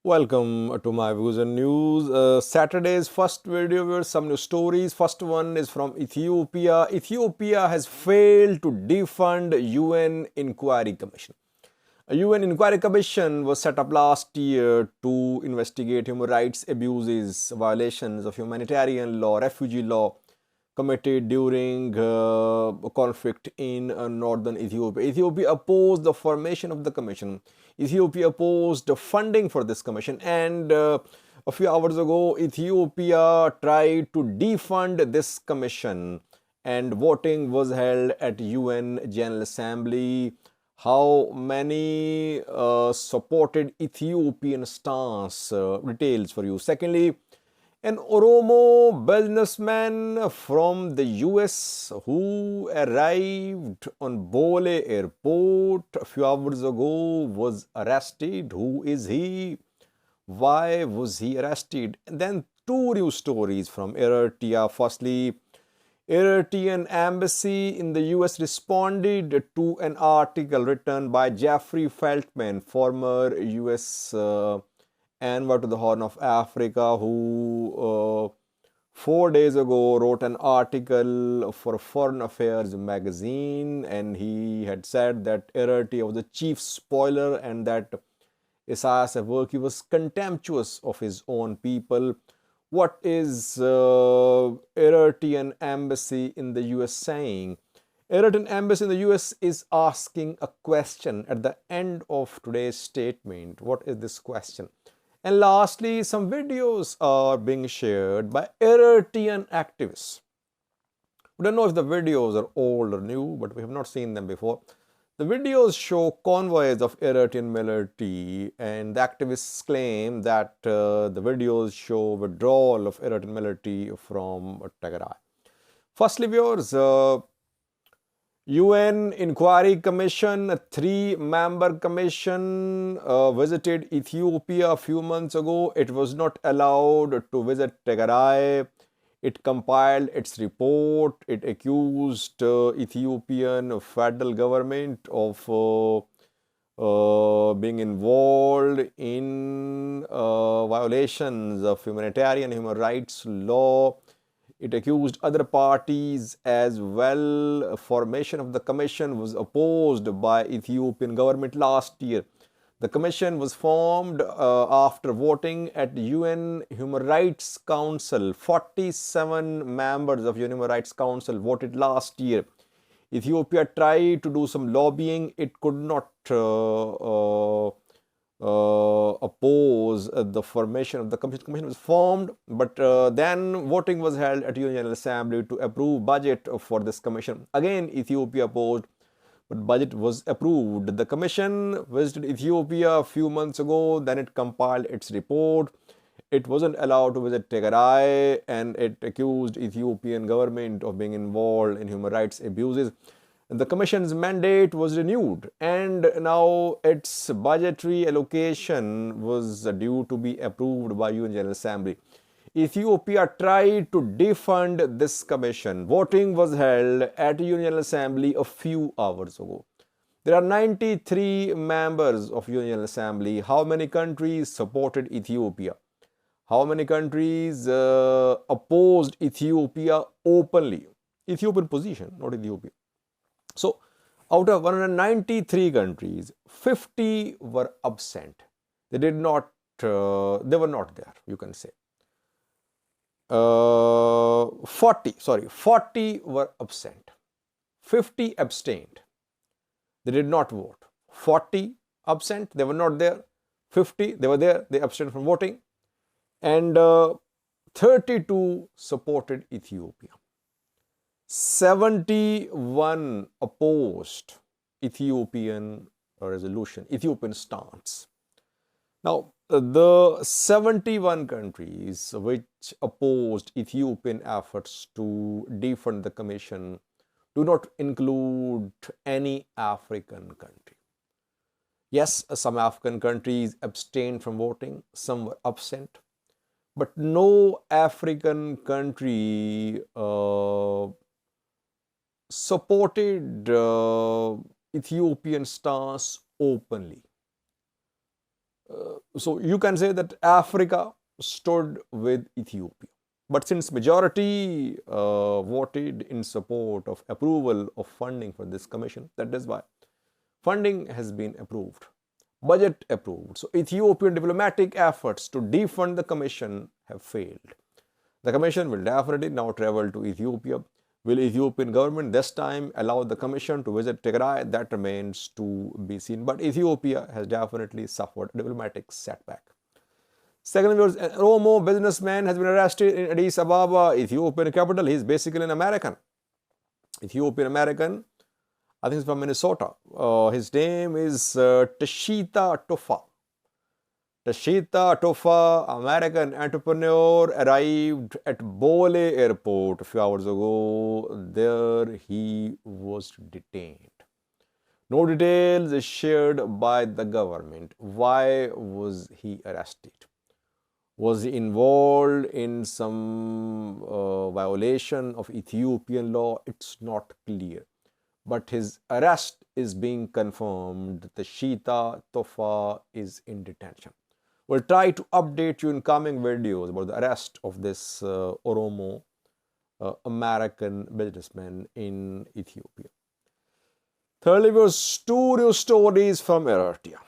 Welcome to my views and news. Saturday's first video with some new stories. First one is from Ethiopia. Ethiopia has failed to defund UN Inquiry Commission. A UN Inquiry Commission was set up last year to investigate human rights abuses, violations of humanitarian law, refugee law committed during a conflict in northern Ethiopia. Ethiopia opposed the formation of the commission. Ethiopia opposed the funding for this commission, and a few hours ago, Ethiopia tried to defund this commission, and voting was held at UN General Assembly. How many supported Ethiopian stance? Details for you. Secondly, an Oromo businessman from the US who arrived on Bole airport a few hours ago was arrested. Who is he? Why was he arrested? And then two news stories from Eritrea. Firstly, Eritrean embassy in the US responded to an article written by Jeffery Feltman, former US envoy to the Horn of Africa, who 4 days ago wrote an article for Foreign Affairs magazine, and he had said that Eritrea was the chief spoiler and that Isaias Afwerki was contemptuous of his own people. What is Eritrean embassy in the US saying? Eritrean embassy in the US is asking a question at the end of today's statement. What is this question? And lastly, some videos are being shared by Eritrean activists. We don't know if the videos are old or new, but we have not seen them before. The videos show convoys of Eritrean military, and the activists claim that the videos show withdrawal of Eritrean military from Tigray. Firstly, viewers, UN Inquiry Commission, a three-member commission, visited Ethiopia a few months ago. It was not allowed to visit Tigray. It compiled its report. It accused Ethiopian federal government of being involved in violations of human rights law. It accused other parties as well. Formation of the commission was opposed by Ethiopian government last year. The commission was formed after voting at UN Human Rights Council. 47 members of Human Rights Council voted last year. Ethiopia tried to do some lobbying. It could not oppose the formation of the commission. The commission was formed, but then voting was held at UN General Assembly to approve budget for this commission. Again, Ethiopia opposed, but budget was approved. The commission visited Ethiopia a few months ago. Then it compiled its report. It wasn't allowed to visit Tigray, and it accused Ethiopian government of being involved in human rights abuses. The commission's mandate was renewed, and now its budgetary allocation was due to be approved by UN General Assembly. Ethiopia tried to defund this commission. Voting was held at UN General Assembly a few hours ago. There are 93 members of UN General Assembly. How many countries supported Ethiopia? How many countries opposed Ethiopia openly? Ethiopian position, not Ethiopia. So, out of 193 countries, 50 were absent. They were not there, you can say. 40 were absent. 50 abstained. They did not vote. 40 absent, they were not there. 50, they were there, they abstained from voting. And 32 supported Ethiopia. 71 opposed Ethiopian resolution, Ethiopian stance. Now, the 71 countries which opposed Ethiopian efforts to defund the commission do not include any African country. Yes, some African countries abstained from voting, some were absent, but no African country supported Ethiopian stance openly. So you can say that Africa stood with Ethiopia. But since majority voted in support of approval of funding for this commission, that is why funding has been approved, budget approved. So Ethiopian diplomatic efforts to defund the commission have failed. The commission will definitely now travel to Ethiopia. Will Ethiopian government this time allow the commission to visit Tigray? That remains to be seen. But Ethiopia has definitely suffered a diplomatic setback. Second, an Oromo businessman has been arrested in Addis Ababa, Ethiopian capital. He's basically an American, Ethiopian American. I think he's from Minnesota. His name is Tashitaa Tufaa. Tashitaa Tufaa, American entrepreneur, arrived at Bole airport a few hours ago. There he was detained. No details is shared by the government. Why was he arrested? Was he involved in some violation of Ethiopian law? It's not clear. But his arrest is being confirmed. Tashitaa Tufaa is in detention. We'll try to update you in coming videos about the arrest of this Oromo American businessman in Ethiopia. Thirdly, was two new stories from Eritrea.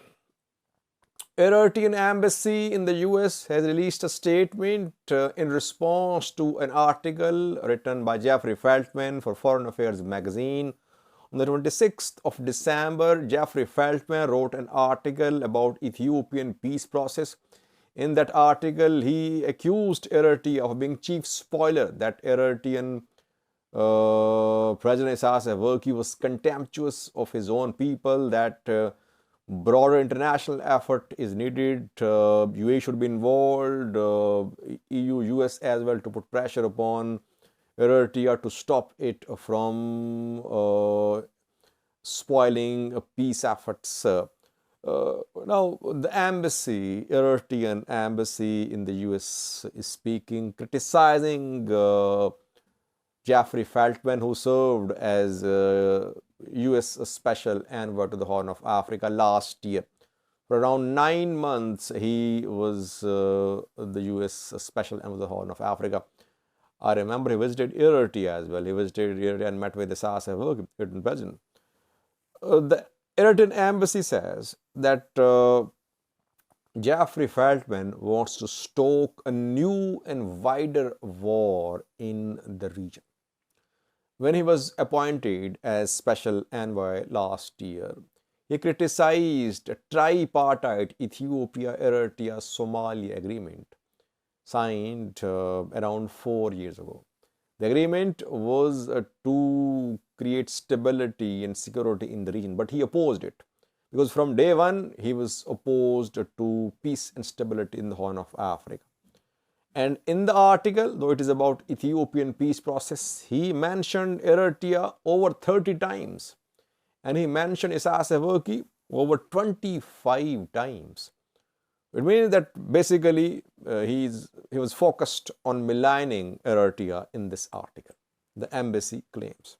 Eritrean embassy in the US has released a statement in response to an article written by Jeffery Feltman for Foreign Affairs magazine. On the 26th of December, Jeffery Feltman wrote an article about Ethiopian peace process. In that article, he accused Eritrea of being chief spoiler, that Eritrean President Isaias Afwerki was contemptuous of his own people, that broader international effort is needed, UAE should be involved, EU, US as well, to put pressure upon Eritrea to stop it from spoiling peace efforts. Now, the embassy, Eritrean embassy in the US is speaking, criticizing Jeffery Feltman, who served as US Special Envoy to the Horn of Africa last year. For around 9 months, he was the US Special Envoy to the Horn of Africa. I remember he visited Eritrea as well. He visited Eritrea and met with the Isaias Afwerki, Eritrean president. The Eritrean embassy says that Jeffery Feltman wants to stoke a new and wider war in the region. When he was appointed as Special Envoy last year, he criticized a tripartite Ethiopia-Eritrea-Somalia agreement signed around 4 years ago. The agreement was to create stability and security in the region, but he opposed it because from day one he was opposed to peace and stability in the Horn of Africa. And in the article, though it is about Ethiopian peace process, he mentioned Eritrea over 30 times, and he mentioned Isaias Afwerki over 25 times. It means that basically he was focused on maligning Eritrea in this article, the embassy claims.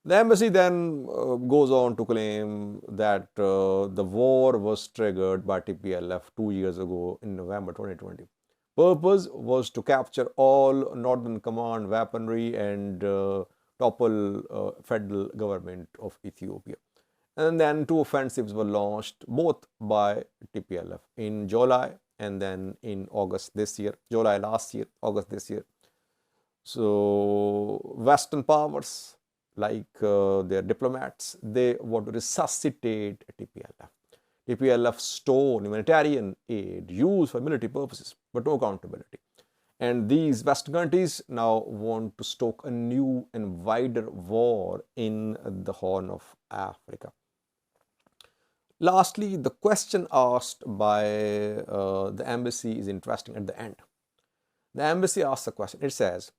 The embassy then goes on to claim that the war was triggered by TPLF 2 years ago in November 2020. Purpose was to capture all Northern Command weaponry and topple federal government of Ethiopia. And then 2 offensives were launched, both by TPLF in July and then in August this year. July last year, August this year. So Western powers, like their diplomats, they want to resuscitate TPLF. TPLF stole humanitarian aid used for military purposes, but no accountability. And these Western countries now want to stoke a new and wider war in the Horn of Africa. Lastly, the question asked by the embassy is interesting at the end. The embassy asks a question. It says,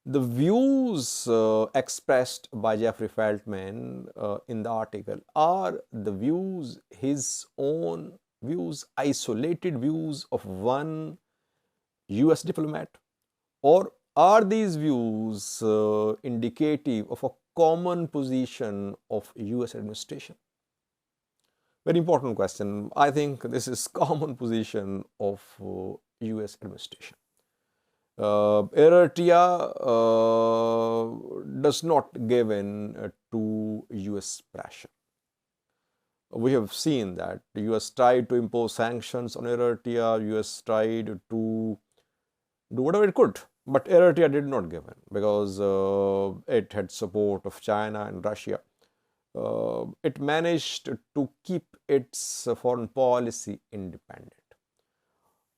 the views expressed by Jeffery Feltman in the article, are the views his own views, isolated views of one US diplomat, or are these views indicative of a common position of US administration? Very important question. I think this is common position of US administration. Eritrea does not give in to US pressure. We have seen that the US tried to impose sanctions on Eritrea, US tried to do whatever it could, but Eritrea did not give in because it had support of China and Russia. It managed to keep its foreign policy independent.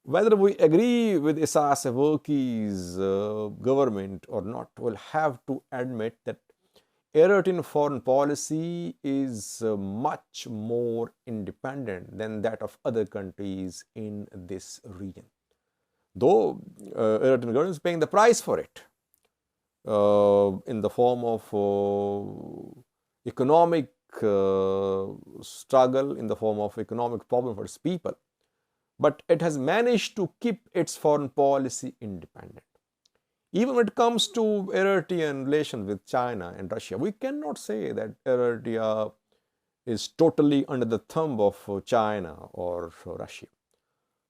Whether we agree with Isaias Afwerki's government or not, we'll have to admit that Eritrean foreign policy is much more independent than that of other countries in this region. Though Eritrean government is paying the price for it in the form of economic struggle, in the form of economic problem for its people. But it has managed to keep its foreign policy independent. Even when it comes to Eritrean relations with China and Russia, we cannot say that Eritrea is totally under the thumb of China or Russia.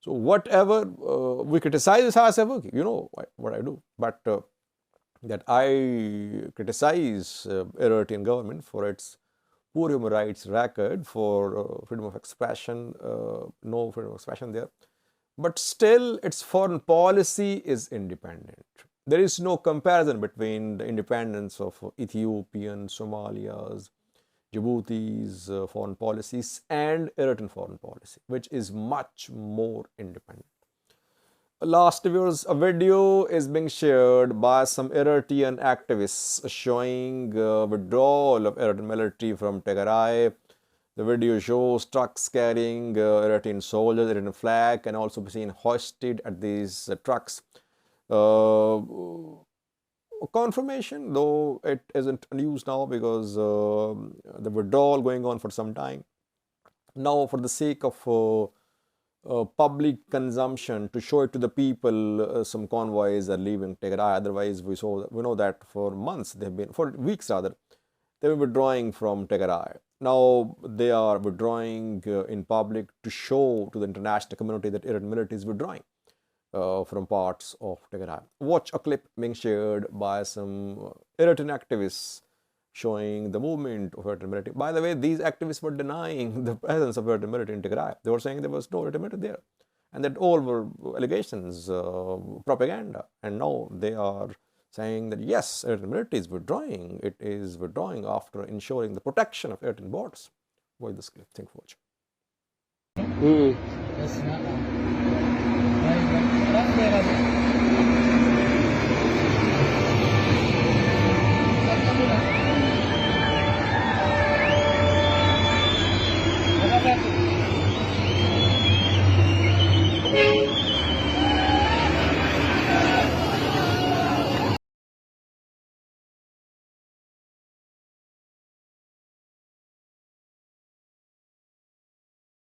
So whatever we criticize Isaias Afwerki, you know what I do, but that I criticize Eritrean government for its poor human rights record, for freedom of expression, no freedom of expression there. But still, its foreign policy is independent. There is no comparison between the independence of Ethiopian, Somalia's, Djibouti's foreign policies and Eritrean foreign policy, which is much more independent. Last viewers, a video is being shared by some Eritrean activists showing withdrawal of Eritrean military from Tigray. The video shows trucks carrying Eritrean soldiers, Eritrean flag, and also be seen hoisted at these trucks. Confirmation, though it isn't news now because the withdrawal going on for some time. Now, for the sake of public consumption, to show it to the people, some convoys are leaving Tigray. Otherwise, we know that for months for weeks rather, they've been withdrawing from Tigray. Now they are withdrawing in public to show to the international community that Eritrean military is withdrawing from parts of Tigray. Watch a clip being shared by some Eritrean activists showing the movement of Eritrean military. By the way, these activists were denying the presence of Eritrean military in Tigray. They were saying there was no Eritrean military there, and that all were allegations, propaganda. And now they are saying that yes, Eritrean military is withdrawing. It is withdrawing after ensuring the protection of Eritrean borders. Watch this clip. Thank you for watching. Gracias.